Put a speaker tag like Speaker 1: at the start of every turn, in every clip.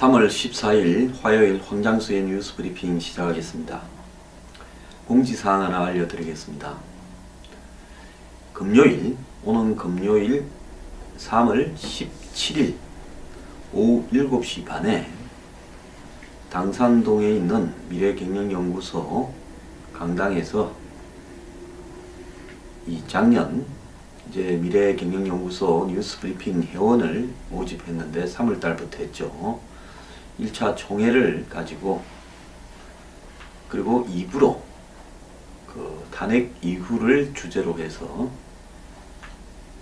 Speaker 1: 3월 14일 화요일 황장수의 뉴스 브리핑 시작하겠습니다. 공지사항 하나 알려드리겠습니다. 오는 금요일 3월 17일 오후 7시 반에 당산동에 있는 미래경영연구소 강당에서 이 작년 미래경영연구소 뉴스 브리핑 회원을 모집했는데 3월달부터 했죠. 1차 총회를 가지고 그리고 2부로 탄핵 이후를 주제로 해서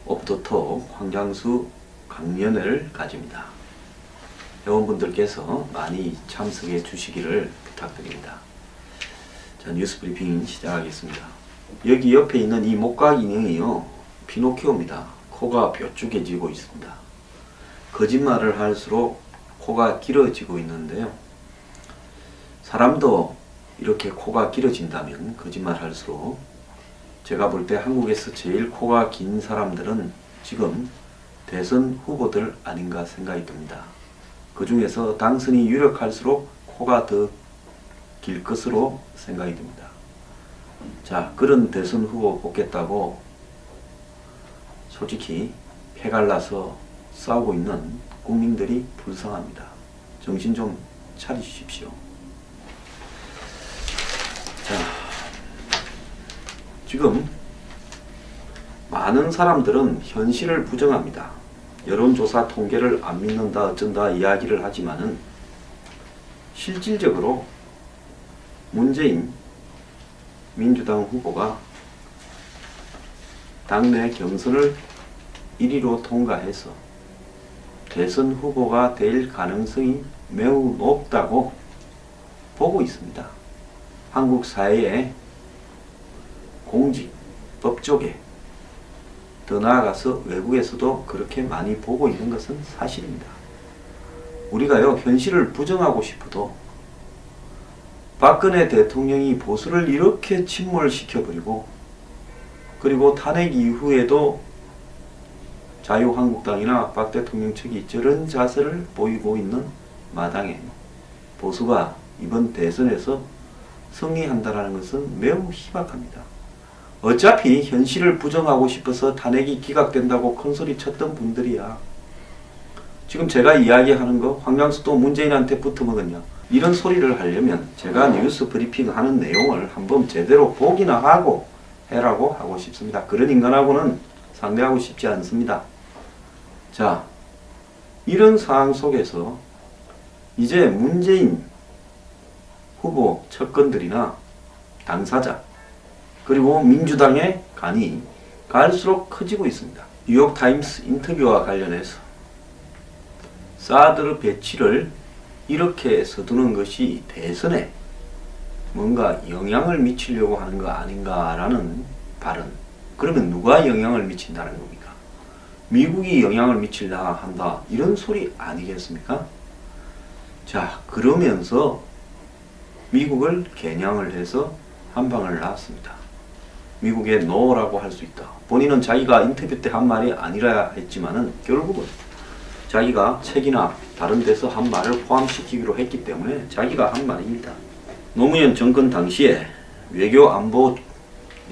Speaker 1: 오프더톡 황장수 강연회를 가집니다. 회원분들께서 많이 참석해 주시기를 부탁드립니다. 자, 뉴스 브리핑 시작하겠습니다. 여기 옆에 있는 이 목각 인형이요, 피노키오입니다. 코가 뾰족해지고 있습니다. 거짓말을 할수록 코가 길어지고 있는데요. 사람도 이렇게 코가 길어진다면 거짓말 할수록, 제가 볼 때 한국에서 제일 코가 긴 사람들은 지금 대선 후보들 아닌가 생각이 듭니다. 그 중에서 당선이 유력할수록 코가 더 길 것으로 생각이 듭니다. 자, 그런 대선 후보 뽑겠다고 솔직히 패갈라서 싸우고 있는 국민들이 불쌍합니다. 정신 좀 차리십시오. 자, 지금 많은 사람들은 현실을 부정합니다. 여론조사 통계를 안 믿는다 어쩐다 이야기를 하지만은 실질적으로 문재인 민주당 후보가 당내 경선을 1위로 통과해서 대선 후보가 될 가능성이 매우 높다고 보고 있습니다. 한국 사회의 공직, 법 쪽에, 더 나아가서 외국에서도 그렇게 많이 보고 있는 것은 사실입니다. 우리가요, 현실을 부정하고 싶어도 박근혜 대통령이 보수를 이렇게 침몰시켜버리고, 그리고 탄핵 이후에도 자유한국당이나 박 대통령 측이 저런 자세를 보이고 있는 마당에 보수가 이번 대선에서 승리한다는 것은 매우 희박합니다. 어차피 현실을 부정하고 싶어서 탄핵이 기각된다고 큰소리 쳤던 분들이야. 지금 제가 이야기하는 거 황장수도 문재인한테 붙어먹었냐, 이런 소리를 하려면 제가 뉴스 브리핑 하는 내용을 한번 제대로 보기나 하고 해라고 하고 싶습니다. 그런 인간하고는 상대하고 싶지 않습니다. 자, 이런 상황 속에서 이제 문재인 후보 측근들이나 당사자, 그리고 민주당의 간이 갈수록 커지고 있습니다. 뉴욕타임스 인터뷰와 관련해서 사드 배치를 이렇게 서두는 것이 대선에 뭔가 영향을 미치려고 하는 거 아닌가라는 발언. 그러면 누가 영향을 미친다는 겁니까? 미국이 영향을 미치려 한다, 이런 소리 아니겠습니까? 자, 그러면서 미국을 겨냥을 해서 한 방을 놨습니다. 미국에 노라고 할 수 있다. 본인은 자기가 인터뷰 때 한 말이 아니라 했지만은 결국은 자기가 책이나 다른 데서 한 말을 포함시키기로 했기 때문에 자기가 한 말입니다. 노무현 정권 당시에 외교안보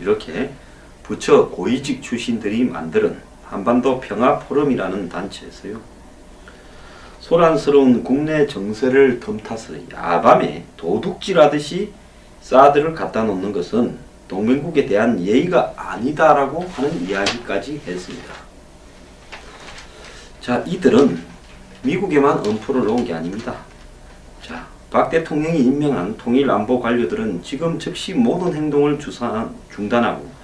Speaker 1: 이렇게 부처 고위직 출신들이 만드는 한반도 평화포럼이라는 단체에서요, 소란스러운 국내 정세를 틈타서 야밤에 도둑질하듯이 사드를 갖다 놓는 것은 동맹국에 대한 예의가 아니다라고 하는 이야기까지 했습니다. 자, 이들은 미국에만 엄포를 놓은 게 아닙니다. 자, 박 대통령이 임명한 통일안보 관료들은 지금 즉시 모든 행동을 중단하고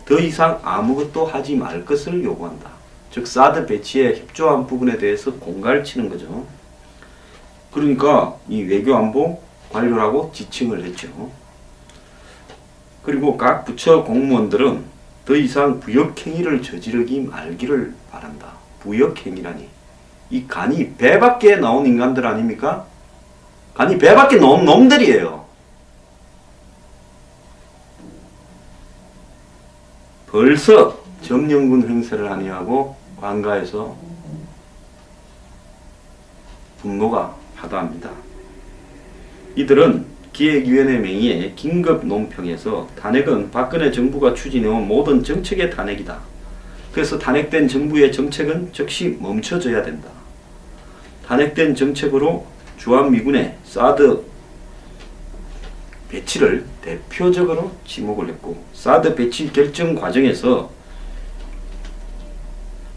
Speaker 1: 더 이상 아무것도 하지 말 것을 요구한다. 즉, 사드 배치에 협조한 부분에 대해서 공갈을 치는 거죠. 그러니까 이 외교안보 관료라고 지칭을 했죠. 그리고 각 부처 공무원들은 더 이상 부역행위를 저지르기 말기를 바란다. 부역행위라니, 이 간이 배 밖에 나온 인간들 아닙니까? 간이 배 밖에 나온 놈들이에요. 벌써 점령군 행세를 하니하고 관가에서 분노가 하다합니다. 이들은 기획위원회 명의의 긴급 논평에서 탄핵은 박근혜 정부가 추진해온 모든 정책의 탄핵이다. 그래서 탄핵된 정부의 정책은 즉시 멈춰져야 된다. 탄핵된 정책으로 주한미군의 사드 배치를 대표적으로 지목을 했고, 사드 배치 결정 과정에서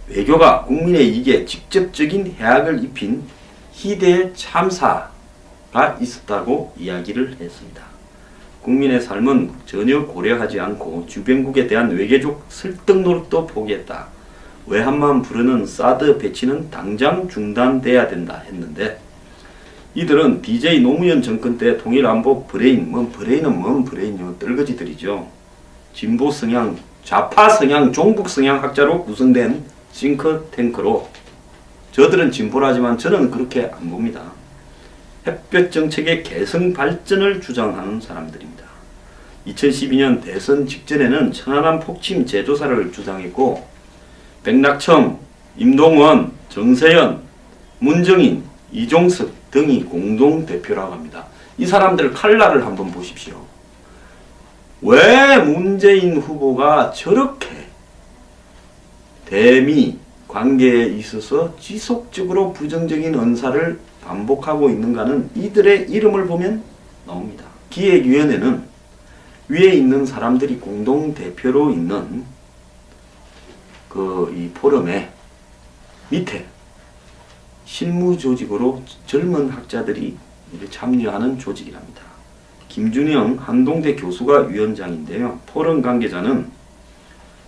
Speaker 1: 외교가 국민의 이익에 직접적인 해악을 입힌 희대의 참사가 있었다고 이야기를 했습니다. 국민의 삶은 전혀 고려하지 않고 주변국에 대한 외교적 설득 노력도 포기했다. 외환만 부르는 사드 배치는 당장 중단돼야 된다 했는데, 이들은 DJ 노무현 정권 때 통일안보 브레인, 브레인은 브레인이요, 떨거지들이죠. 진보 성향, 좌파 성향, 종북 성향 학자로 구성된 싱크탱크로, 저들은 진보라지만 저는 그렇게 안 봅니다. 햇볕 정책의 개성 발전을 주장하는 사람들입니다. 2012년 대선 직전에는 천안함 폭침 재조사를 주장했고, 백낙청, 임동원, 정세현, 문정인, 이종석 등이 공동대표라고 합니다. 이 사람들 칼날을 한번 보십시오. 왜 문재인 후보가 저렇게 대미 관계에 있어서 지속적으로 부정적인 언사를 반복하고 있는가는 이들의 이름을 보면 나옵니다. 기획위원회는 위에 있는 사람들이 공동대표로 있는 이 포럼의 밑에 실무조직으로 젊은 학자들이 참여하는 조직이랍니다. 김준영 한동대 교수가 위원장인데요. 포럼 관계자는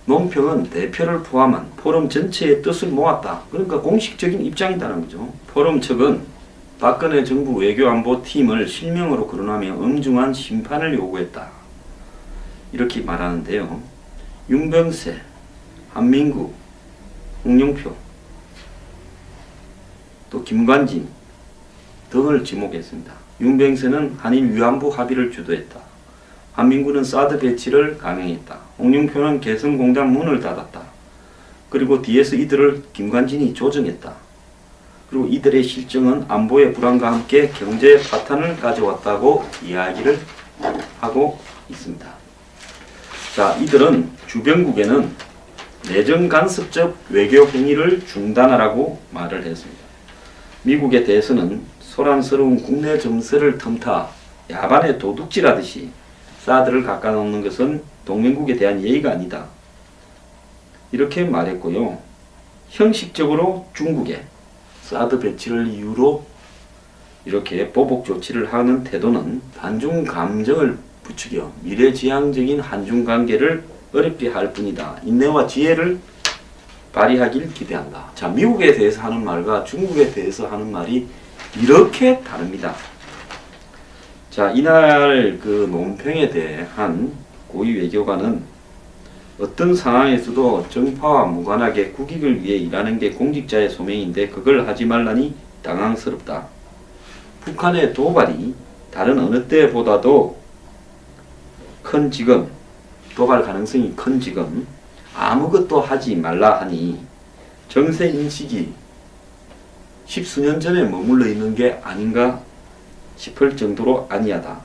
Speaker 1: 논평은 대표를 포함한 포럼 전체의 뜻을 모았다. 그러니까 공식적인 입장이다는 거죠. 포럼 측은 박근혜 정부 외교안보팀을 실명으로 거론하며 엄중한 심판을 요구했다. 이렇게 말하는데요. 윤병세, 한민구, 홍영표, 또 김관진 등을 지목했습니다. 윤병세는 한일 위안부 합의를 주도했다. 한민구는 사드 배치를 강행했다. 홍영표는 개성공단 문을 닫았다. 그리고 뒤에서 이들을 김관진이 조정했다. 그리고 이들의 실정은 안보의 불안과 함께 경제 파탄을 가져왔다고 이야기를 하고 있습니다. 자, 이들은 주변국에는 내정 간섭적 외교 행위를 중단하라고 말을 했습니다. 미국에 대해서는 소란스러운 국내 정세를 틈타 야반에 도둑질하듯이 사드를 깎아놓는 것은 동맹국에 대한 예의가 아니다. 이렇게 말했고요. 형식적으로 중국에 사드 배치를 이유로 이렇게 보복 조치를 하는 태도는 반중 감정을 부추겨 미래지향적인 한중 관계를 어렵게 할 뿐이다. 인내와 지혜를 발휘하길 기대한다. 자, 미국에 대해서 하는 말과 중국에 대해서 하는 말이 이렇게 다릅니다. 자, 이날 그 논평에 대한 고위 외교관은 어떤 상황에서도 정파와 무관하게 국익을 위해 일하는 게 공직자의 소명인데 그걸 하지 말라니 당황스럽다. 북한의 도발이 다른 어느 때보다도 큰 지금, 도발 가능성이 큰 지금 아무것도 하지 말라 하니 정세 인식이 십수년 전에 머물러 있는 게 아닌가 싶을 정도로 아니하다.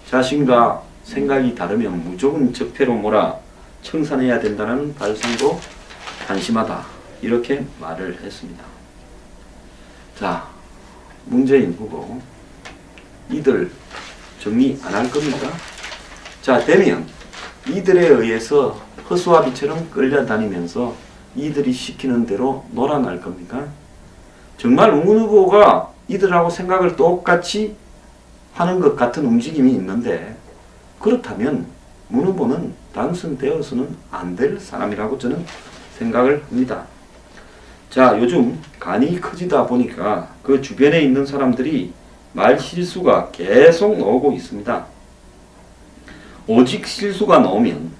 Speaker 1: 자신과 생각이 다르면 무조건 적폐로 몰아 청산해야 된다는 발상도 한심하다. 이렇게 말을 했습니다. 자, 문재인 후보 이들 정리 안 할 겁니까? 자, 되면 이들에 의해서 허수아비처럼 끌려다니면서 이들이 시키는 대로 놀아날 겁니까? 정말 문 후보가 이들하고 생각을 똑같이 하는 것 같은 움직임이 있는데, 그렇다면 문 후보는 당선되어서는 안 될 사람이라고 저는 생각을 합니다. 자, 요즘 간이 커지다 보니까 그 주변에 있는 사람들이 말 실수가 계속 나오고 있습니다. 오직 실수가 나오면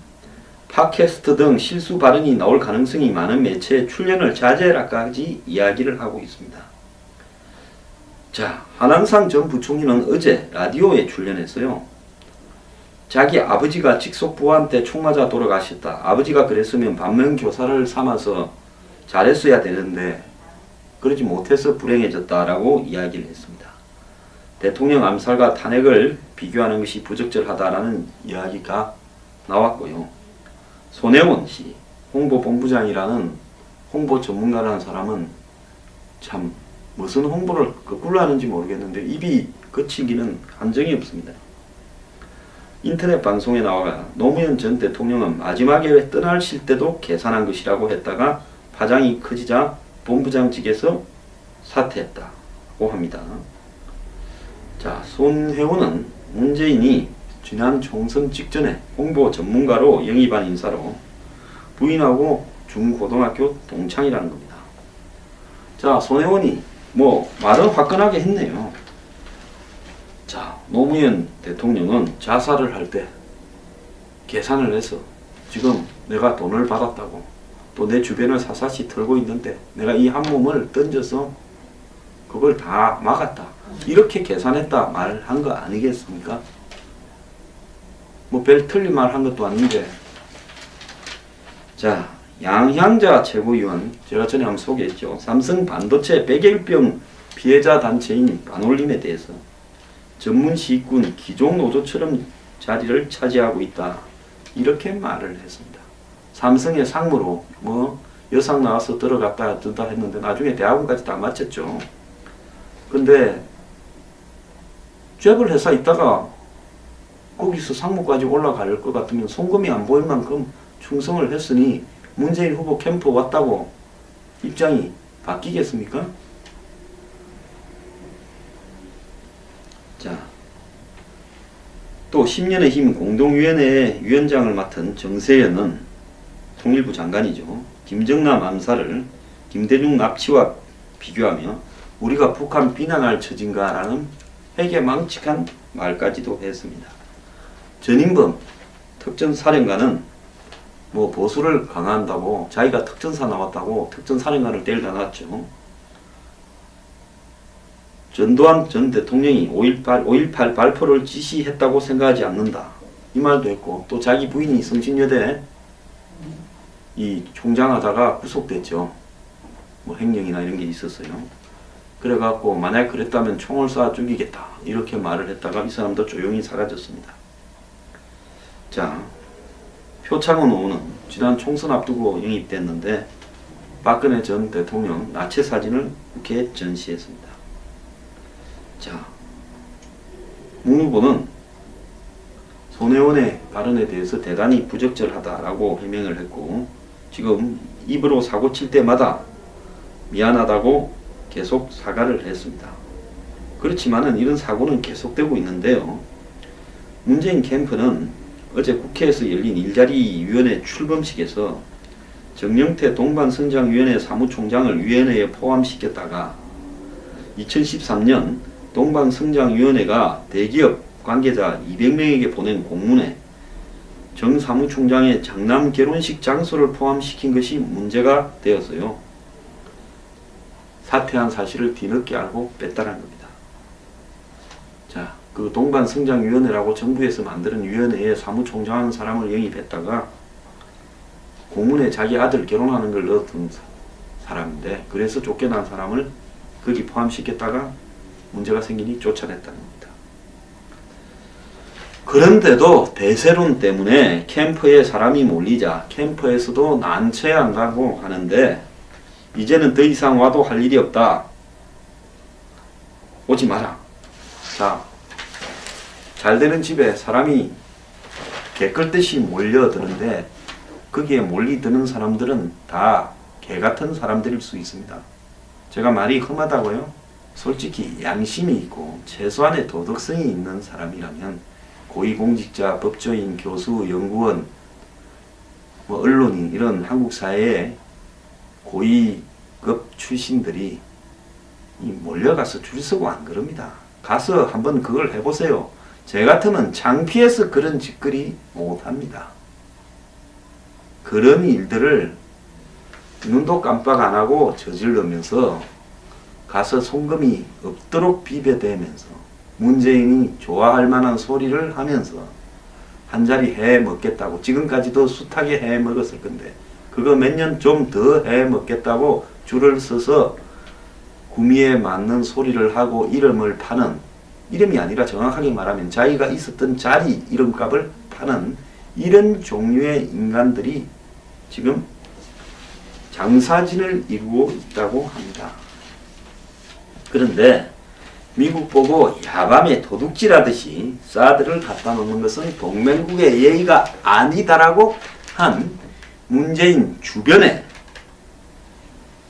Speaker 1: 팟캐스트 등 실수 발언이 나올 가능성이 많은 매체에 출연을 자제해라까지 이야기를 하고 있습니다. 자, 한한상 전 부총리는 어제 라디오에 출연했어요. 자기 아버지가 직속부한테 총 맞아 돌아가셨다. 아버지가 그랬으면 반면교사를 삼아서 잘했어야 되는데 그러지 못해서 불행해졌다라고 이야기를 했습니다. 대통령 암살과 탄핵을 비교하는 것이 부적절하다라는 이야기가 나왔고요. 손혜원 씨, 홍보본부장이라는 홍보 전문가라는 사람은 참 무슨 홍보를 거꾸로 하는지 모르겠는데 입이 거치기는 한정이 없습니다. 인터넷 방송에 나와 노무현 전 대통령은 마지막에 떠나실 때도 계산한 것이라고 했다가 파장이 커지자 본부장직에서 사퇴했다고 합니다. 자, 손혜원은 문재인이 지난 총선 직전에 홍보 전문가로 영입한 인사로 부인하고 중고등학교 동창이라는 겁니다. 자, 손혜원이 말은 화끈하게 했네요. 자, 노무현 대통령은 자살을 할 때 계산을 해서 지금 내가 돈을 받았다고 또 내 주변을 사사시 털고 있는데 내가 이 한 몸을 던져서 그걸 다 막았다. 이렇게 계산했다 말한 거 아니겠습니까? 별 틀린 말 한 것도 아닌데. 자, 양향자 최고위원, 제가 전에 한번 소개했죠. 삼성 반도체 백일병 피해자 단체인 반올림에 대해서 전문 시군 기종 노조처럼 자리를 차지하고 있다. 이렇게 말을 했습니다. 삼성의 상무로 여상 나와서 들어갔다 든다 했는데 나중에 대학원까지 다 마쳤죠. 근데 쬐블 회사 있다가 거기서 상무까지 올라갈 것 같으면 송금이 안 보일 만큼 충성을 했으니 문재인 후보 캠프 왔다고 입장이 바뀌겠습니까? 자, 또 10년의 힘 공동위원회 위원장을 맡은 정세현은 통일부 장관이죠. 김정남 암살을 김대중 납치와 비교하며 우리가 북한 비난할 처진가라는 회개망측한 말까지도 했습니다. 전인범 특전사령관은 보수를 강화한다고 자기가 특전사 나왔다고 특전사령관을 때리다 놨죠. 전두환 전 대통령이 5.18 발표를 지시했다고 생각하지 않는다. 이 말도 했고 또 자기 부인이 성신여대 이 총장하다가 구속됐죠. 행령이나 이런 게 있었어요. 그래갖고 만약 그랬다면 총을 쏴 죽이겠다. 이렇게 말을 했다가 이 사람도 조용히 사라졌습니다. 자, 표창원 의원은 지난 총선 앞두고 영입됐는데 박근혜 전 대통령 나체 사진을 이렇게 전시했습니다. 자, 문 후보는 손혜원의 발언에 대해서 대단히 부적절하다라고 해명을 했고 지금 입으로 사고 칠 때마다 미안하다고 계속 사과를 했습니다. 그렇지만은 이런 사고는 계속되고 있는데요. 문재인 캠프는 어제 국회에서 열린 일자리위원회 출범식에서 정영태 동반성장위원회 사무총장을 위원회에 포함시켰다가 2013년 동방성장위원회가 대기업 관계자 200명에게 보낸 공문에 정 사무총장의 장남 결혼식 장소를 포함시킨 것이 문제가 되어서요. 사퇴한 사실을 뒤늦게 알고 뺐다는 겁니다. 자, 그 동반성장위원회라고 정부에서 만드는 위원회에 사무총장하는 사람을 영입했다가 공문에 자기 아들 결혼하는 걸 넣었던 사람인데 그래서 쫓겨난 사람을 거기 포함시켰다가 문제가 생기니 쫓아냈다는 겁니다. 그런데도 대세론 때문에 캠프에 사람이 몰리자 캠프에서도 난처해한다고 하는데 이제는 더 이상 와도 할 일이 없다. 오지 마라. 자, 잘되는 집에 사람이 개끌듯이 몰려드는데 거기에 몰리드는 사람들은 다 개같은 사람들일 수 있습니다. 제가 말이 험하다고요? 솔직히 양심이 있고 최소한의 도덕성이 있는 사람이라면 고위공직자, 법조인, 교수, 연구원, 언론인 이런 한국 사회의 고위급 출신들이 몰려가서 줄 서고 안 그럽니다. 가서 한번 그걸 해보세요. 제 같으면 창피해서 그런 짓거리 못합니다. 그런 일들을 눈도 깜빡 안하고 저질러면서 가서 송금이 없도록 비벼대면서 문재인이 좋아할 만한 소리를 하면서 한자리 해 먹겠다고 지금까지도 숱하게 해 먹었을 건데 그거 몇 년 좀 더 해 먹겠다고 줄을 서서 구미에 맞는 소리를 하고 이름을 파는 이름이 아니라 정확하게 말하면 자기가 있었던 자리 이름값을 파는 이런 종류의 인간들이 지금 장사진을 이루고 있다고 합니다. 그런데 미국 보고 야밤에 도둑질하듯이 사드를 갖다 놓는 것은 동맹국의 예의가 아니다라고 한 문재인 주변에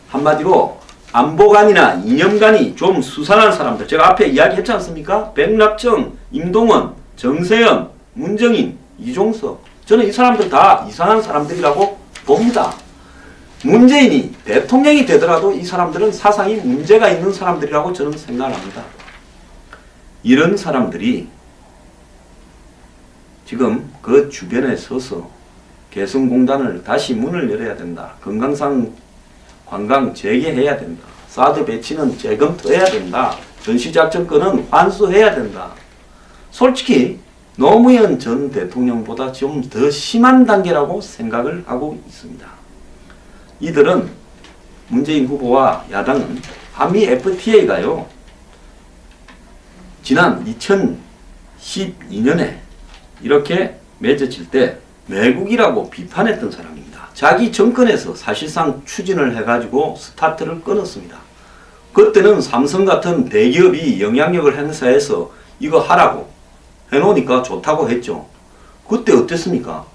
Speaker 1: 한마디로 안보관이나 이념관이 좀 수상한 사람들, 제가 앞에 이야기했지 않습니까? 백낙정, 임동원, 정세현, 문정인, 이종석, 저는 이 사람들 다 이상한 사람들이라고 봅니다. 문재인이 대통령이 되더라도 이 사람들은 사상이 문제가 있는 사람들이라고 저는 생각을 합니다. 이런 사람들이 지금 그 주변에 서서 개성공단을 다시 문을 열어야 된다. 금강산 관광 재개해야 된다. 사드 배치는 재검토해야 된다. 전시작전권은 환수해야 된다. 솔직히 노무현 전 대통령보다 좀 더 심한 단계라고 생각을 하고 있습니다. 이들은 문재인 후보와 야당은 한미 FTA가요. 지난 2012년에 이렇게 맺어질 때 매국이라고 비판했던 사람입니다. 자기 정권에서 사실상 추진을 해가지고 스타트를 끊었습니다. 그때는 삼성 같은 대기업이 영향력을 행사해서 이거 하라고 해놓으니까 좋다고 했죠. 그때 어땠습니까?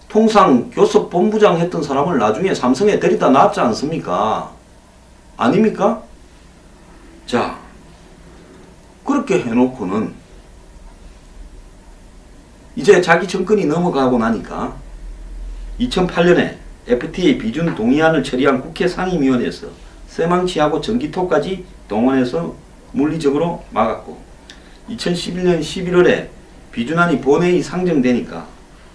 Speaker 1: 통상교섭본부장 했던 사람을 나중에 삼성에 데리다 놨지 않습니까? 아닙니까? 자, 그렇게 해놓고는 이제 자기 정권이 넘어가고 나니까 2008년에 FTA 비준 동의안을 처리한 국회 상임위원회에서 쇠망치하고 전기톱까지 동원해서 물리적으로 막았고 2011년 11월에 비준안이 본회의 상정되니까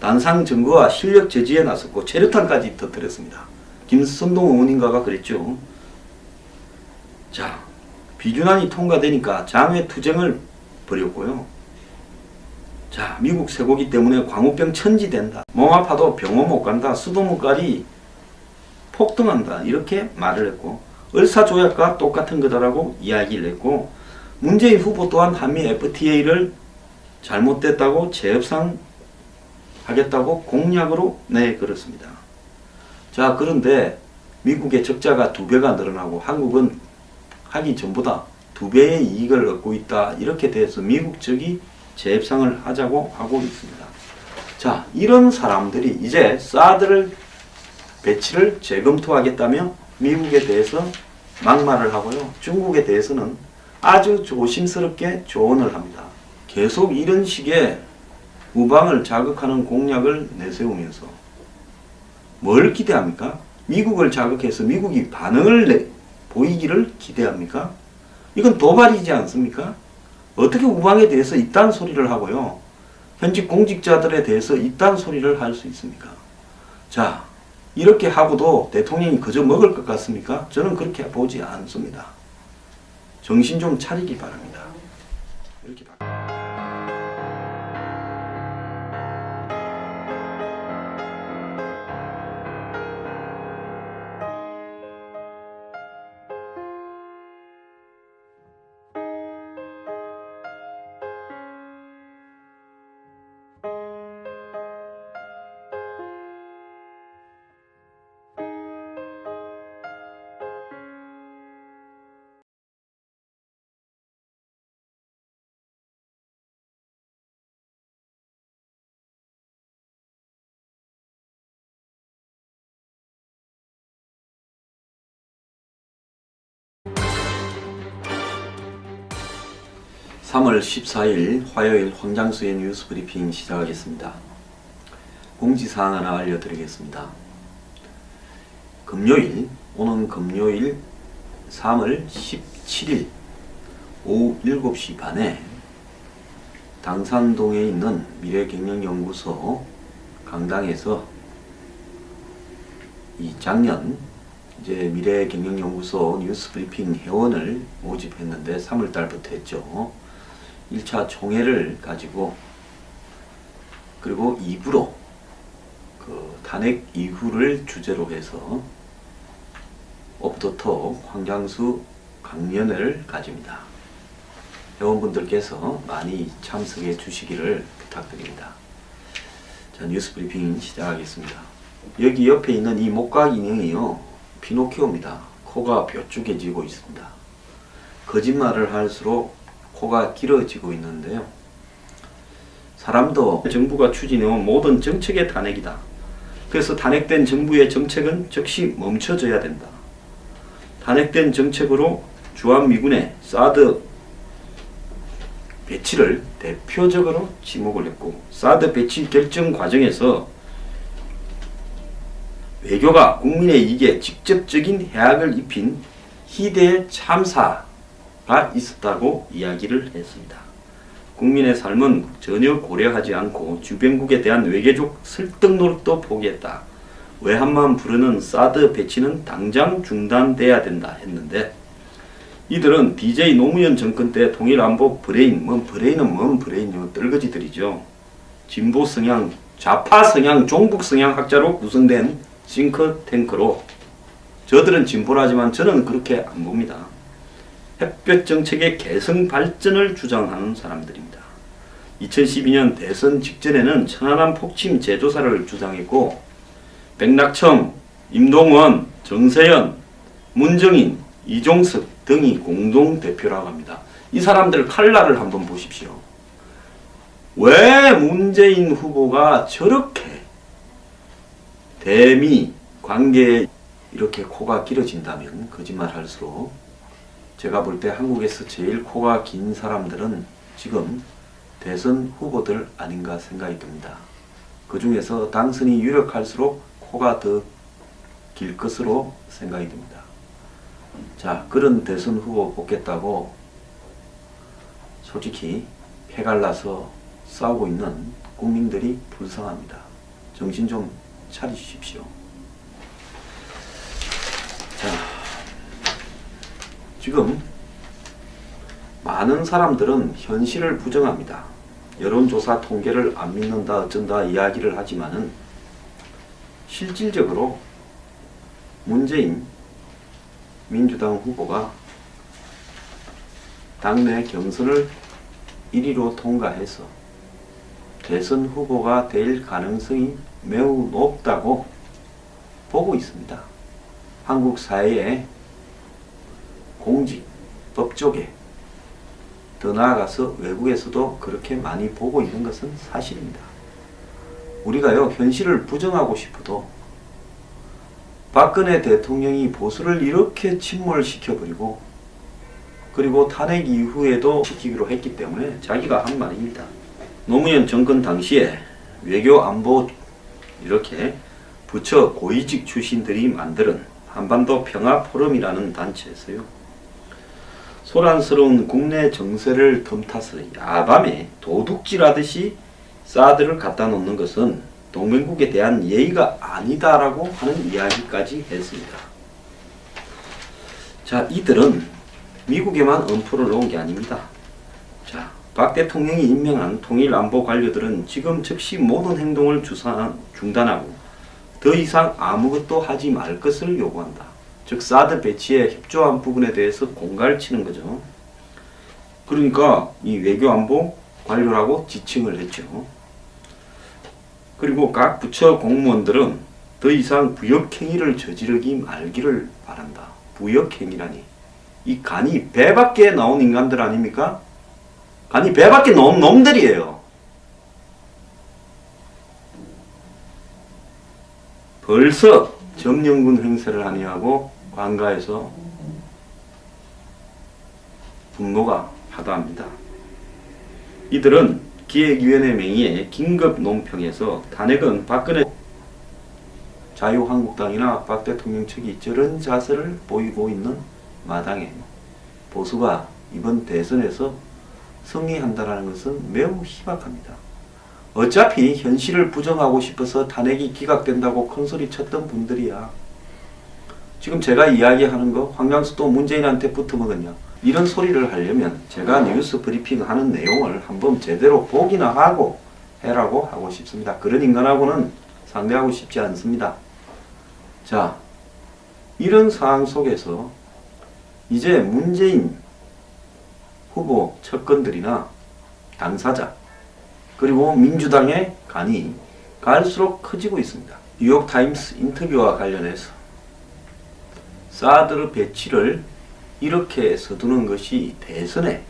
Speaker 1: 단상 증거와 실력 제지에 나섰고 최루탄까지 터뜨렸습니다. 김선동 의원인가가 그랬죠. 자, 비준안이 통과되니까 장외 투쟁을 벌였고요. 자, 미국 쇠고기 때문에 광우병 천지된다. 몸 아파도 병원 못 간다. 수도 못 가리 폭등한다. 이렇게 말을 했고 을사조약과 똑같은 거다라고 이야기를 했고 문재인 후보 또한 한미 FTA를 잘못됐다고 재협상 하겠다고 공약으로 내걸었습니다. 자, 그런데 미국의 적자가 2배가 늘어나고 한국은 하기 전보다 2배의 이익을 얻고 있다. 이렇게 돼서 미국 측이 재협상을 하자고 하고 있습니다. 자, 이런 사람들이 이제 사드를 배치를 재검토하겠다며 미국에 대해서 막말을 하고요. 중국에 대해서는 아주 조심스럽게 조언을 합니다. 계속 이런 식의 우방을 자극하는 공약을 내세우면서 뭘 기대합니까? 미국을 자극해서 미국이 반응을 보이기를 기대합니까? 이건 도발이지 않습니까? 어떻게 우방에 대해서 이딴 소리를 하고요. 현직 공직자들에 대해서 이딴 소리를 할 수 있습니까? 자, 이렇게 하고도 대통령이 그저 먹을 것 같습니까? 저는 그렇게 보지 않습니다. 정신 좀 차리기 바랍니다. 이렇게 바랍니다. 3월 14일 화요일 황장수의 뉴스 브리핑 시작하겠습니다. 공지사항 하나 알려드리겠습니다. 금요일, 오는 금요일 3월 17일 오후 7시 반에 당산동에 있는 미래경영연구소 강당에서 이 작년 이제 미래경영연구소 뉴스 브리핑 회원을 모집했는데 3월달부터 했죠. 1차 총회를 가지고 그리고 2부로 그 탄핵 이후를 주제로 해서 오프더톡 황장수 강연회를 가집니다. 회원분들께서 많이 참석해 주시기를 부탁드립니다. 자, 뉴스 브리핑 시작하겠습니다. 여기 옆에 있는 이 목각 인형이요, 피노키오입니다. 코가 뾰족해지고 있습니다. 거짓말을 할수록 코가 길어지고 있는데요. 사람도 정부가 추진해온 모든 정책의 탄핵이다. 그래서 탄핵된 정부의 정책은 즉시 멈춰져야 된다. 탄핵된 정책으로 주한미군의 사드 배치를 대표적으로 지목을 했고, 사드 배치 결정 과정에서 외교가 국민의 이익에 직접적인 해악을 입힌 희대의 참사가 있었다고 이야기를 했습니다. 국민의 삶은 전혀 고려하지 않고 주변국에 대한 외교적 설득 노력도 포기했다. 외환만 부르는 사드 배치는 당장 중단돼야 된다 했는데, 이들은 DJ 노무현 정권 때 통일안보 브레인, 브레인은 뭔 브레인이요, 떨거지들이죠. 진보 성향, 좌파 성향, 종북 성향 학자로 구성된 싱크탱크로, 저들은 진보라지만 저는 그렇게 안 봅니다. 햇볕 정책의 개성 발전을 주장하는 사람들입니다. 2012년 대선 직전에는 천안함 폭침 재조사를 주장했고, 백낙청, 임동원, 정세현, 문정인, 이종석 등이 공동대표라고 합니다. 이 사람들 칼날을 한번 보십시오. 왜 문재인 후보가 저렇게 대미 관계에 이렇게 코가 길어진다면, 거짓말할수록 제가 볼 때 한국에서 제일 코가 긴 사람들은 지금 대선 후보들 아닌가 생각이 듭니다. 그 중에서 당선이 유력할수록 코가 더 길 것으로 생각이 듭니다. 자, 그런 대선 후보 뽑겠다고 솔직히 패갈라서 싸우고 있는 국민들이 불쌍합니다. 정신 좀 차리십시오. 자, 지금 많은 사람들은 현실을 부정합니다. 여론조사 통계를 안 믿는다 어쩐다 이야기를 하지만은 실질적으로 문재인 민주당 후보가 당내 경선을 1위로 통과해서 대선 후보가 될 가능성이 매우 높다고 보고 있습니다. 한국 사회의 공직, 법조계, 더 나아가서 외국에서도 그렇게 많이 보고 있는 것은 사실입니다. 우리가요, 현실을 부정하고 싶어도 박근혜 대통령이 보수를 이렇게 침몰시켜버리고, 그리고 탄핵 이후에도 시키기로 했기 때문에 자기가 한 말입니다. 노무현 정권 당시에 외교 안보 이렇게 부처 고위직 출신들이 만드는 한반도 평화포럼이라는 단체에서요, 소란스러운 국내 정세를 틈타서 야밤에 도둑질하듯이 사드를 갖다 놓는 것은 동맹국에 대한 예의가 아니다라고 하는 이야기까지 했습니다. 자, 이들은 미국에만 엄포를 놓은 게 아닙니다. 자, 박 대통령이 임명한 통일안보 관료들은 지금 즉시 모든 행동을 중단하고 더 이상 아무것도 하지 말 것을 요구한다. 즉 사드 배치에 협조한 부분에 대해서 공갈을 치는 거죠. 그러니까 이 외교안보 관료라고 지칭을 했죠. 그리고 각 부처 공무원들은 더 이상 부역행위를 저지르기 말기를 바란다. 부역행위라니, 이 간이 배 밖에 나온 인간들 아닙니까? 간이 배 밖에 나온 놈들이에요. 벌써 점령군 행세를 하니하고 관가에서 분노가 하다합니다. 이들은 기획위원회 명의의 긴급 논평에서 탄핵은 박근혜 자유한국당이나 박 대통령 측이 저런 자세를 보이고 있는 마당에 보수가 이번 대선에서 승리한다는 것은 매우 희박합니다. 어차피 현실을 부정하고 싶어서 탄핵이 기각된다고 큰소리 쳤던 분들이야. 지금 제가 이야기하는 거 황량수도 문재인한테 붙어먹었냐, 이런 소리를 하려면 제가 뉴스 브리핑 하는 내용을 한번 제대로 보기나 하고 해라고 하고 싶습니다. 그런 인간하고는 상대하고 싶지 않습니다. 자, 이런 상황 속에서 이제 문재인 후보 측근들이나 당사자 그리고 민주당의 간이 갈수록 커지고 있습니다. 뉴욕타임스 인터뷰와 관련해서 사드 배치를 이렇게 서두는 것이 대선에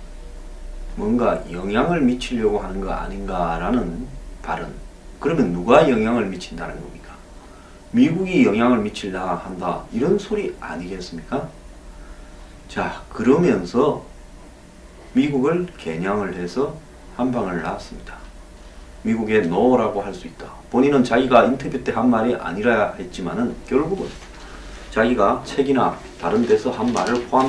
Speaker 1: 뭔가 영향을 미치려고 하는 거 아닌가라는 발언. 그러면 누가 영향을 미친다는 겁니까? 미국이 영향을 미치려 한다 이런 소리 아니겠습니까? 자, 그러면서 미국을 겨냥을 해서 한 방을 놨습니다. 미국의 노라고 할 수 있다. 본인은 자기가 인터뷰 때 한 말이 아니라 했지만은 결국은 자기가 책이나 다른 데서 한 말을 포함